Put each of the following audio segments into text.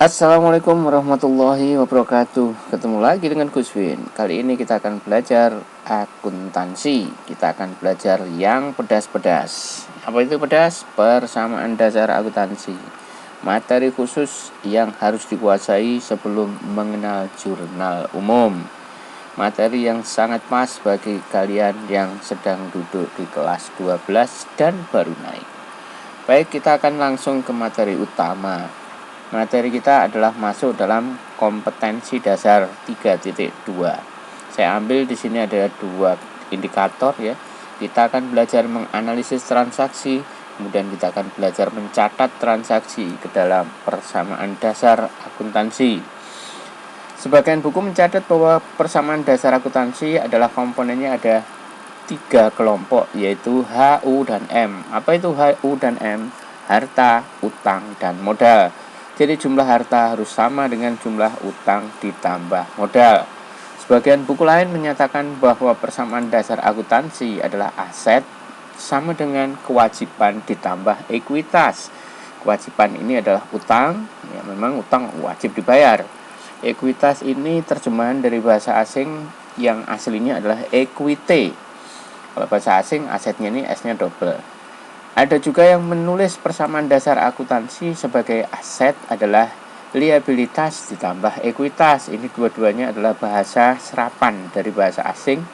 Assalamualaikum warahmatullahi wabarakatuh. Ketemu lagi dengan Gus Win. Kali ini kita akan belajar akuntansi. Kita akan belajar yang pedas-pedas. Apa itu pedas? Persamaan dasar akuntansi. Materi khusus yang harus dikuasai sebelum mengenal jurnal umum. Materi yang sangat pas bagi kalian yang sedang duduk di kelas 12 dan baru naik. Baik, kita akan langsung ke materi utama. Materi kita adalah masuk dalam kompetensi dasar 3.2. Saya ambil di sini ada dua indikator ya. Kita akan belajar menganalisis transaksi, kemudian kita akan belajar mencatat transaksi ke dalam persamaan dasar akuntansi. Sebagian buku mencatat bahwa persamaan dasar akuntansi adalah komponennya ada 3 kelompok, yaitu H, U, dan M. Apa itu H, U, dan M? Harta, utang, dan modal. Jadi jumlah harta harus sama dengan jumlah utang ditambah modal. Sebagian buku lain menyatakan bahwa persamaan dasar akuntansi adalah aset sama dengan kewajiban ditambah ekuitas. Kewajiban ini adalah utang, ya memang utang wajib dibayar. Ekuitas ini terjemahan dari bahasa asing yang aslinya adalah equity. Kalau bahasa asing asetnya ini S-nya double. Ada juga yang menulis persamaan dasar akuntansi sebagai aset adalah liabilitas ditambah ekuitas. Ini dua-duanya adalah bahasa serapan dari bahasa asing,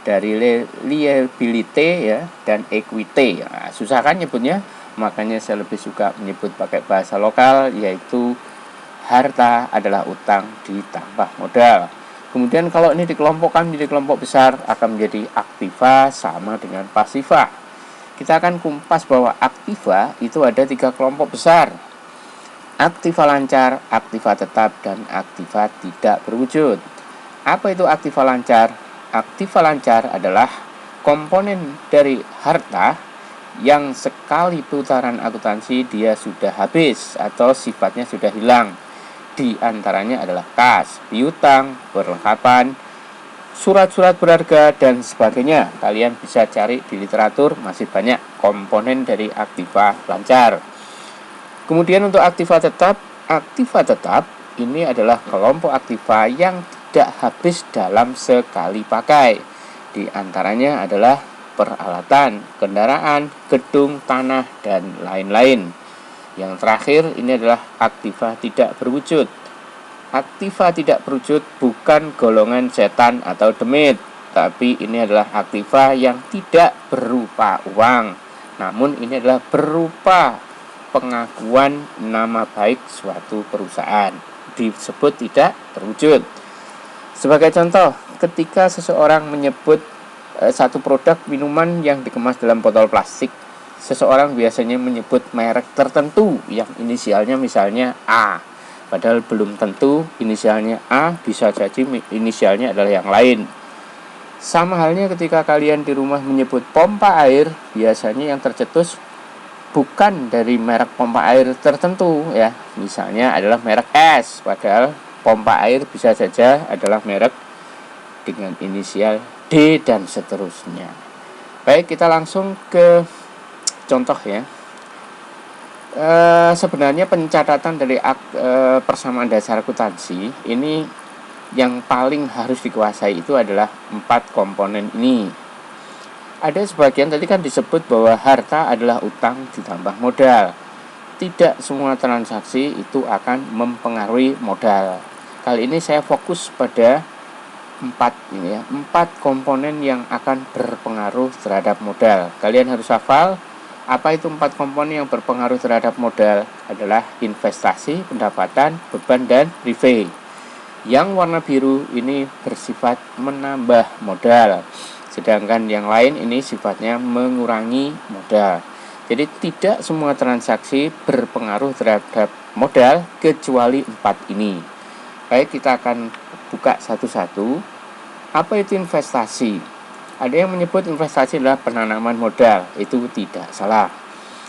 dari liability ya dan equity. Nah, susah kan nyebutnya, makanya saya lebih suka menyebut pakai bahasa lokal, yaitu harta adalah utang ditambah modal. Kemudian kalau ini dikelompokkan menjadi kelompok besar akan menjadi aktiva sama dengan pasiva. Kita akan kumpas bahwa aktiva itu ada 3 kelompok besar. Aktiva lancar, aktiva tetap, dan aktiva tidak berwujud. Apa itu aktiva lancar? Aktiva lancar adalah komponen dari harta yang sekali putaran akuntansi dia sudah habis atau sifatnya sudah hilang. Di antaranya adalah kas, piutang, perlengkapan, surat-surat berharga, dan sebagainya. Kalian bisa cari di literatur, masih banyak komponen dari aktiva lancar. Kemudian untuk aktiva tetap ini adalah kelompok aktiva yang tidak habis dalam sekali pakai. Di antaranya adalah peralatan, kendaraan, gedung, tanah, dan lain-lain. Yang terakhir ini adalah aktiva tidak berwujud. Aktiva tidak berwujud bukan golongan setan atau demit, tapi ini adalah aktiva yang tidak berupa uang, namun ini adalah berupa pengakuan nama baik suatu perusahaan, disebut tidak terwujud. Sebagai contoh, ketika seseorang menyebut satu produk minuman yang dikemas dalam botol plastik, seseorang biasanya menyebut merek tertentu yang inisialnya misalnya A, padahal belum tentu inisialnya A, bisa jadi inisialnya adalah yang lain. Sama halnya ketika kalian di rumah menyebut pompa air, biasanya yang tercetus bukan dari merek pompa air tertentu ya, misalnya adalah merek S, padahal pompa air bisa saja adalah merek dengan inisial D dan seterusnya. Baik, kita langsung ke contoh ya. Sebenarnya pencatatan dari persamaan dasar akuntansi ini yang paling harus dikuasai itu adalah 4 komponen ini. Ada sebagian tadi kan disebut bahwa harta adalah utang ditambah modal. Tidak semua transaksi itu akan mempengaruhi modal. Kali ini saya fokus pada 4 komponen yang akan berpengaruh terhadap modal. Kalian harus hafal. Apa itu 4 komponen yang berpengaruh terhadap modal? Adalah investasi, pendapatan, beban, dan revenue. Yang warna biru ini bersifat menambah modal, sedangkan yang lain ini sifatnya mengurangi modal. Jadi tidak semua transaksi berpengaruh terhadap modal kecuali 4 ini. Baik, kita akan buka satu-satu. Apa itu investasi? Ada yang menyebut investasi adalah penanaman modal. Itu tidak salah.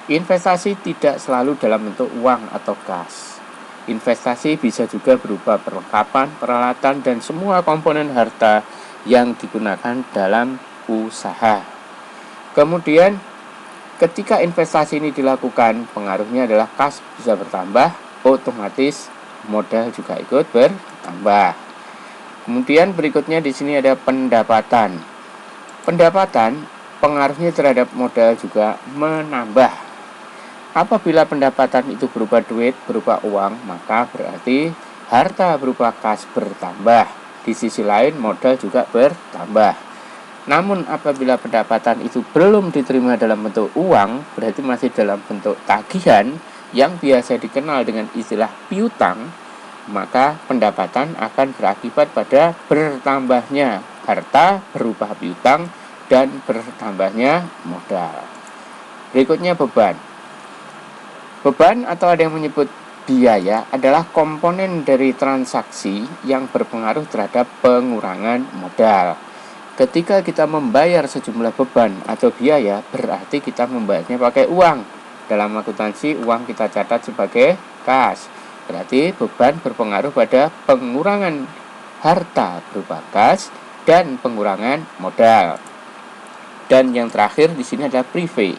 Investasi tidak selalu dalam bentuk uang atau kas. Investasi bisa juga berupa perlengkapan, peralatan, dan semua komponen harta yang digunakan dalam usaha. Kemudian, ketika investasi ini dilakukan, pengaruhnya adalah kas bisa bertambah, otomatis modal juga ikut bertambah. Kemudian berikutnya di sini ada pendapatan. Pendapatan pengaruhnya terhadap modal juga menambah. Apabila pendapatan itu berupa duit, berupa uang, maka berarti harta berupa kas bertambah. Di sisi lain modal juga bertambah. Namun apabila pendapatan itu belum diterima dalam bentuk uang, berarti masih dalam bentuk tagihan yang biasa dikenal dengan istilah piutang, maka pendapatan akan berakibat pada bertambahnya harta berupa piutang dan bertambahnya modal. Berikutnya beban. Beban atau ada yang menyebut biaya adalah komponen dari transaksi yang berpengaruh terhadap pengurangan modal. Ketika kita membayar sejumlah beban atau biaya, berarti kita membayarnya pakai uang. Dalam akuntansi, uang kita catat sebagai kas. Berarti beban berpengaruh pada pengurangan harta berupa kas dan pengurangan modal. Dan yang terakhir di sini adalah prive.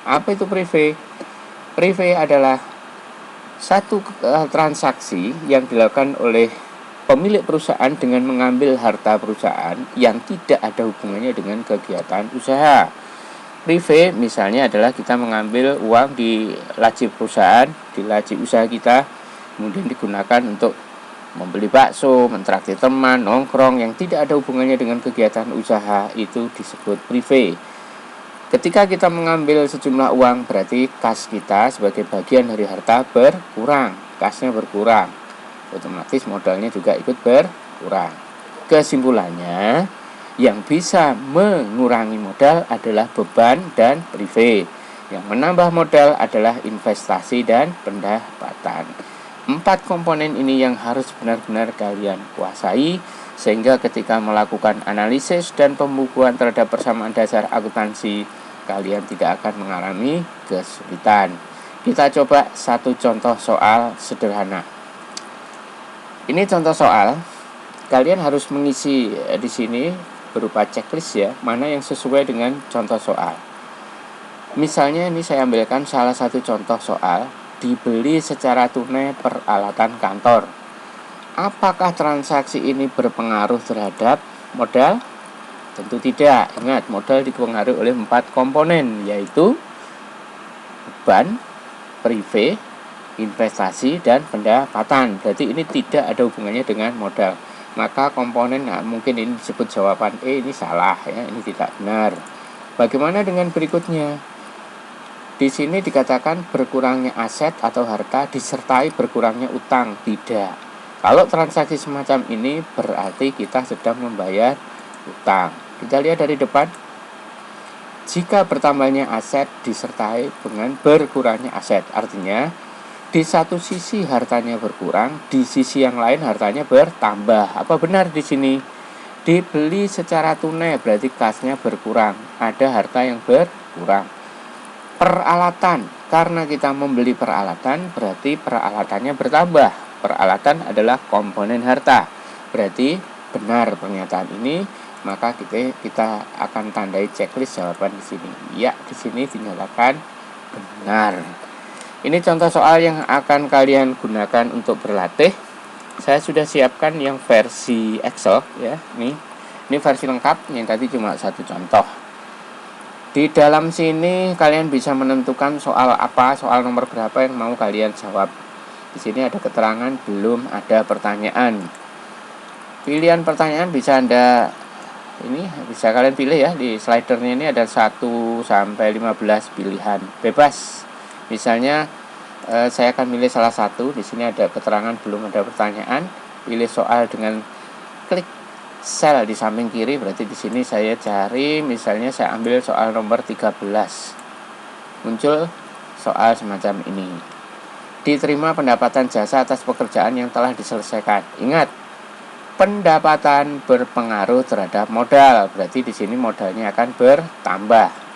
Apa itu prive? Prive adalah satu transaksi yang dilakukan oleh pemilik perusahaan dengan mengambil harta perusahaan yang tidak ada hubungannya dengan kegiatan usaha. Prive misalnya adalah kita mengambil uang di laci perusahaan, di laci usaha kita, kemudian digunakan untuk membeli bakso, mentraktir teman, nongkrong yang tidak ada hubungannya dengan kegiatan usaha, itu disebut prive. Ketika kita mengambil sejumlah uang, berarti kas kita sebagai bagian dari harta berkurang, kasnya berkurang. Otomatis modalnya juga ikut berkurang. Kesimpulannya, yang bisa mengurangi modal adalah beban dan prive. Yang menambah modal adalah investasi dan pendapatan. 4 komponen ini yang harus benar-benar kalian kuasai, sehingga ketika melakukan analisis dan pembukuan terhadap persamaan dasar akuntansi, kalian tidak akan mengalami kesulitan. Kita coba satu contoh soal sederhana. Ini contoh soal, kalian harus mengisi di sini berupa checklist ya, mana yang sesuai dengan contoh soal. Misalnya ini saya ambilkan salah satu contoh soal, dibeli secara tunai peralatan kantor. Apakah transaksi ini berpengaruh terhadap modal? Tentu tidak. Ingat, modal dipengaruhi oleh 4 komponen, yaitu beban, prive, investasi, dan pendapatan. Berarti ini tidak ada hubungannya dengan modal. Maka komponen mungkin ini disebut jawaban E, ini salah ya, ini tidak benar. Bagaimana dengan berikutnya? Di sini dikatakan berkurangnya aset atau harta disertai berkurangnya utang. Tidak. Kalau transaksi semacam ini berarti kita sedang membayar utang. Kita lihat dari depan. Jika bertambahnya aset disertai dengan berkurangnya aset, artinya di satu sisi hartanya berkurang, di sisi yang lain hartanya bertambah. Apa benar di sini? Dibeli secara tunai berarti kasnya berkurang, ada harta yang berkurang. Peralatan, karena kita membeli peralatan berarti peralatannya bertambah. Peralatan adalah komponen harta. Berarti benar pernyataan ini, maka kita akan tandai checklist jawaban di sini. Ya, di sini dinyatakan benar. Ini contoh soal yang akan kalian gunakan untuk berlatih. Saya sudah siapkan yang versi Excel ya. Ini versi lengkap, yang tadi cuma satu contoh. Di dalam sini kalian bisa menentukan soal apa, soal nomor berapa yang mau kalian jawab. Di sini ada keterangan, belum ada pertanyaan. Pilihan pertanyaan bisa bisa kalian pilih ya. Di slidernya ini ada 1 sampai 15 pilihan bebas. Misalnya saya akan pilih salah satu. Di sini ada keterangan, belum ada pertanyaan. Pilih soal dengan klik sel di samping kiri. Berarti di sini saya cari, misalnya saya ambil soal nomor 13. Muncul soal semacam ini. Diterima pendapatan jasa atas pekerjaan yang telah diselesaikan. Ingat, pendapatan berpengaruh terhadap modal. Berarti di sini modalnya akan bertambah.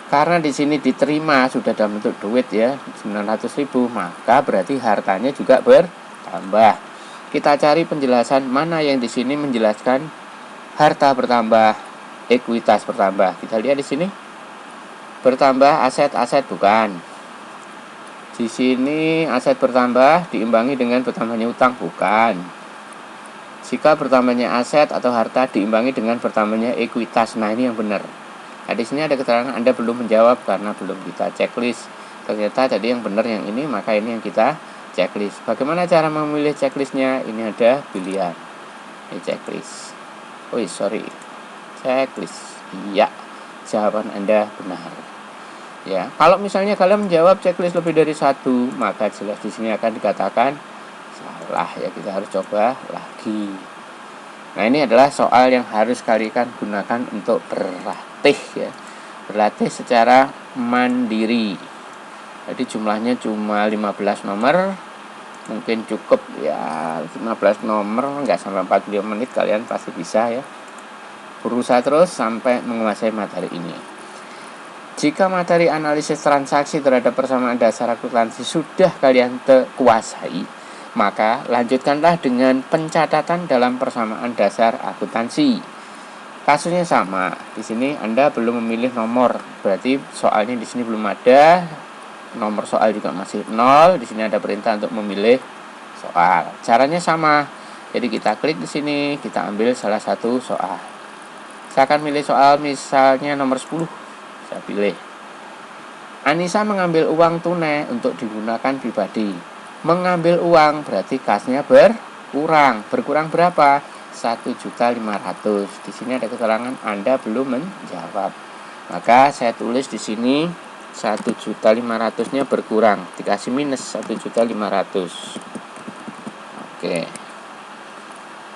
Karena di sini diterima sudah dalam bentuk duit ya, 900.000, maka berarti hartanya juga bertambah. Kita cari penjelasan mana yang di sini menjelaskan harta bertambah, ekuitas bertambah. Kita lihat di sini. Bertambah aset-aset bukan. Di sini aset bertambah diimbangi dengan bertambahnya utang, bukan. Jika bertambahnya aset atau harta diimbangi dengan bertambahnya ekuitas. Nah, ini yang benar. Nah, di sini ada keterangan Anda belum menjawab karena belum kita checklist. Ternyata tadi yang benar yang ini, maka ini yang kita checklist. Bagaimana cara memilih checklistnya? Ini ada pilihan. Ini checklist. Checklist. Iya, jawaban Anda benar. Ya, kalau misalnya kalian menjawab checklist lebih dari satu, maka jelas di sini akan dikatakan salah ya, kita harus coba lagi. Nah, ini adalah soal yang harus kalian gunakan untuk berlatih ya. Berlatih secara mandiri. Jadi jumlahnya cuma 15 nomor. Mungkin cukup ya 15 nomor, nggak sampai 45 menit kalian pasti bisa ya. Berusaha terus sampai menguasai materi ini. Jika materi analisis transaksi terhadap persamaan dasar akuntansi sudah kalian kuasai, maka lanjutkanlah dengan pencatatan dalam persamaan dasar akuntansi. Kasusnya sama. Di sini Anda belum memilih nomor, berarti soalnya di sini belum ada. Nomor soal juga masih 0. Di sini ada perintah untuk memilih soal. Caranya sama. Jadi kita klik di sini, kita ambil salah satu soal. Saya akan milih soal misalnya nomor 10. Saya pilih. Anissa mengambil uang tunai untuk digunakan pribadi. Mengambil uang berarti kasnya berkurang. Berkurang berapa? 1.500.000. Di sini ada keterangan Anda belum menjawab. Maka saya tulis di sini 1.500.000-nya berkurang. Dikasih minus 1.500.000. Oke.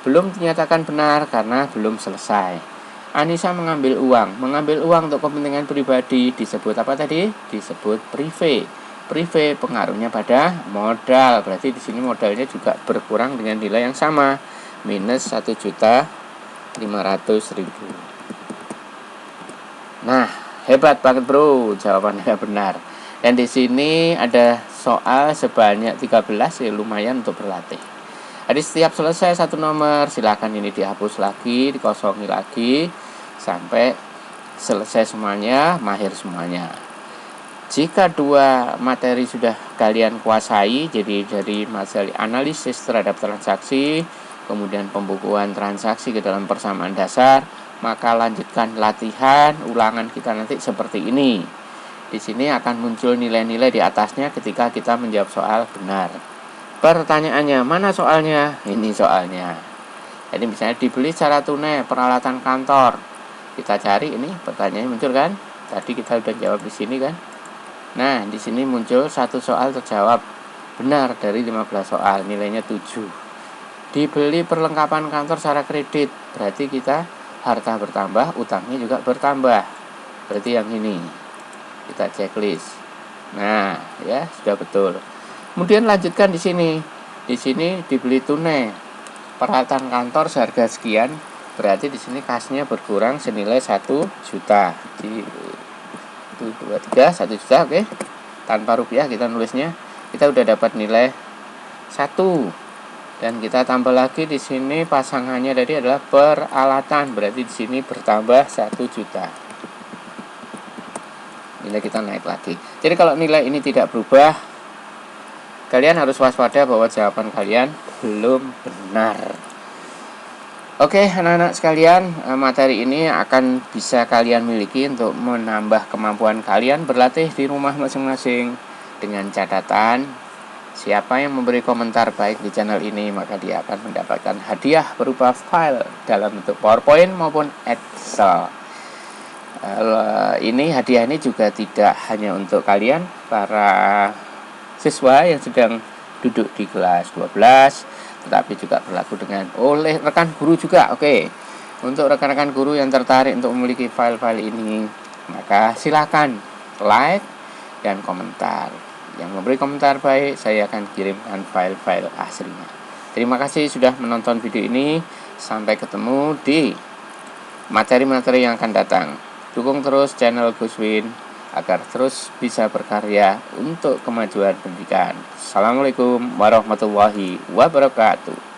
Belum dinyatakan benar karena belum selesai. Anissa mengambil uang. Mengambil uang untuk kepentingan pribadi disebut apa tadi? Disebut prive. Prive pengaruhnya pada modal. Berarti di sini modalnya juga berkurang dengan nilai yang sama, minus 1.500.000. Nah, hebat banget bro, jawabannya benar. Dan di sini ada soal sebanyak 13 ya, lumayan untuk berlatih. Jadi setiap selesai satu nomor, silakan ini dihapus lagi, dikosongi lagi sampai selesai semuanya, mahir semuanya. Jika dua materi sudah kalian kuasai, jadi dari materi analisis terhadap transaksi, kemudian pembukuan transaksi ke dalam persamaan dasar, maka lanjutkan latihan ulangan kita nanti seperti ini. Di sini akan muncul nilai-nilai di atasnya ketika kita menjawab soal benar. Pertanyaannya, mana soalnya? Ini soalnya. Jadi misalnya dibeli secara tunai peralatan kantor. Kita cari ini, pertanyaannya muncul kan? Tadi kita sudah jawab di sini kan? Nah, di sini muncul satu soal terjawab benar dari 15 soal, nilainya 7. Dibeli perlengkapan kantor secara kredit, berarti kita harta bertambah, utangnya juga bertambah. Berarti yang ini. Kita checklist. Nah, ya, sudah betul. Kemudian lanjutkan di sini. Di sini dibeli tunai peralatan kantor seharga sekian, berarti di sini kasnya berkurang senilai 1 juta. Di 1, 2, 3, 1 juta, oke. Tanpa rupiah kita nulisnya. Kita udah dapat nilai 1. Dan kita tambah lagi di sini pasangannya tadi adalah peralatan, berarti di sini bertambah 1 juta. Nilai kita naik lagi. Jadi kalau nilai ini tidak berubah, kalian harus waspada bahwa jawaban kalian belum benar. Oke, anak-anak sekalian, materi ini akan bisa kalian miliki untuk menambah kemampuan kalian berlatih di rumah masing-masing. Dengan catatan, siapa yang memberi komentar baik di channel ini, maka dia akan mendapatkan hadiah berupa file dalam bentuk PowerPoint maupun Excel. Ini hadiah ini juga tidak hanya untuk kalian, para siswa yang sedang duduk di kelas 12, tetapi juga berlaku oleh rekan guru juga. Oke. Untuk rekan-rekan guru yang tertarik untuk memiliki file-file ini, maka silakan like dan komentar. Yang memberi komentar baik, saya akan kirimkan file-file aslinya. Terima kasih sudah menonton video ini. Sampai ketemu di materi-materi yang akan datang. Dukung terus channel Guswin agar terus bisa berkarya untuk kemajuan pendidikan. Assalamualaikum warahmatullahi wabarakatuh.